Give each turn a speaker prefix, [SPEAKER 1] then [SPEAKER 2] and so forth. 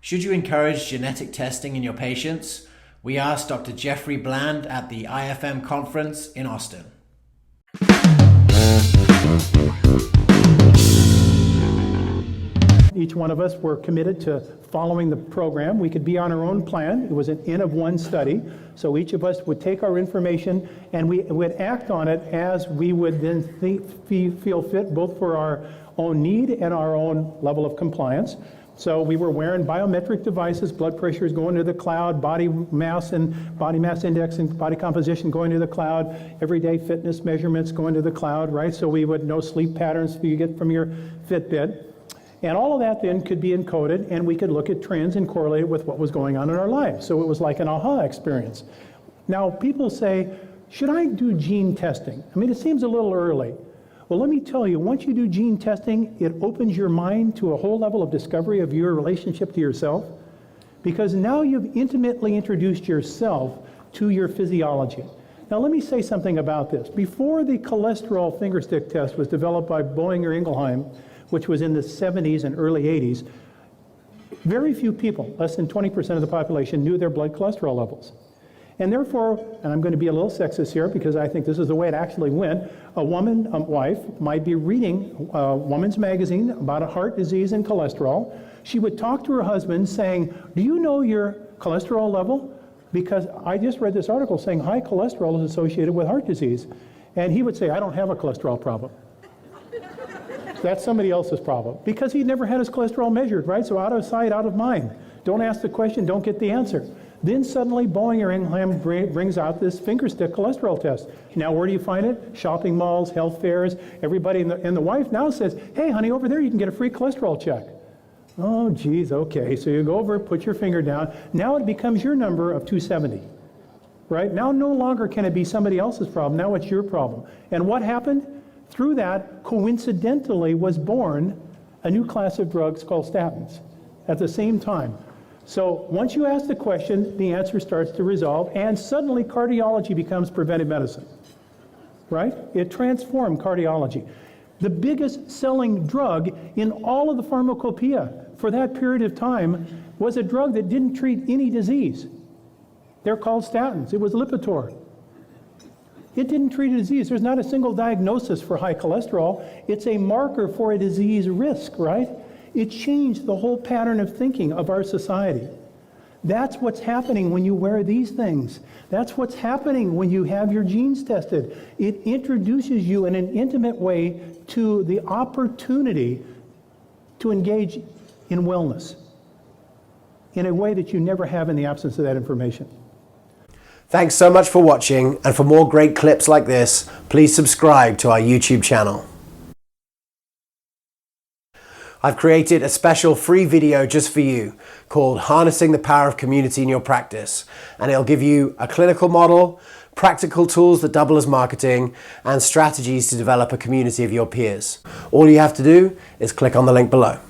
[SPEAKER 1] Should you encourage genetic testing in your patients? We asked Dr. Jeffrey Bland at the IFM conference in Austin.
[SPEAKER 2] Each one of us were committed to following the program. We could be on our own plan. It was an N of one study. So each of us would take our information and we would act on it as we would then feel fit, both for our own need and our own level of compliance. So we were wearing biometric devices, blood pressure is going to the cloud, body mass index and body composition going to the cloud, everyday fitness measurements going to the cloud, right? So we would know sleep patterns you get from your Fitbit. And all of that then could be encoded, and we could look at trends and correlate it with what was going on in our lives. So it was like an aha experience. Now, people say, should I do gene testing? I mean, it seems a little early. Well, let me tell you, once you do gene testing, it opens your mind to a whole level of discovery of your relationship to yourself, because now you've intimately introduced yourself to your physiology. Now, let me say something about this. Before the cholesterol fingerstick test was developed by Boehringer Ingelheim, which was in the 70s and early 80s, very few people, less than 20% of the population, knew their blood cholesterol levels. And therefore, and I'm going to be a little sexist here because I think this is the way it actually went, a wife might be reading a woman's magazine about a heart disease and cholesterol. She would talk to her husband saying, do you know your cholesterol level? Because I just read this article saying high cholesterol is associated with heart disease. And he would say, I don't have a cholesterol problem. That's somebody else's problem, because he never had his cholesterol measured, right? So out of sight, out of mind. Don't ask the question, don't get the answer. Then suddenly Boehringer Ingelheim brings out this fingerstick cholesterol test. Now where do you find it? Shopping malls, health fairs, everybody, and the wife now says, hey honey, over there you can get a free cholesterol check. Oh geez, okay, so you go over, put your finger down. Now it becomes your number of 270, right? Now no longer can it be somebody else's problem, now it's your problem. And what happened? Through that, coincidentally, was born a new class of drugs called statins at the same time. So once you ask the question, the answer starts to resolve, and suddenly cardiology becomes preventive medicine, right? It transformed cardiology. The biggest selling drug in all of the pharmacopoeia for that period of time was a drug that didn't treat any disease. They're called statins. It was Lipitor. It didn't treat a disease. There's not a single diagnosis for high cholesterol. It's a marker for a disease risk, right? It changed the whole pattern of thinking of our society. That's what's happening when you wear these things. That's what's happening when you have your genes tested. It introduces you in an intimate way to the opportunity to engage in wellness in a way that you never have in the absence of that information.
[SPEAKER 1] Thanks so much for watching, and for more great clips like this, please subscribe to our YouTube channel. I've created a special free video just for you called Harnessing the Power of Community in Your Practice, and it'll give you a clinical model, practical tools that double as marketing, and strategies to develop a community of your peers. All you have to do is click on the link below.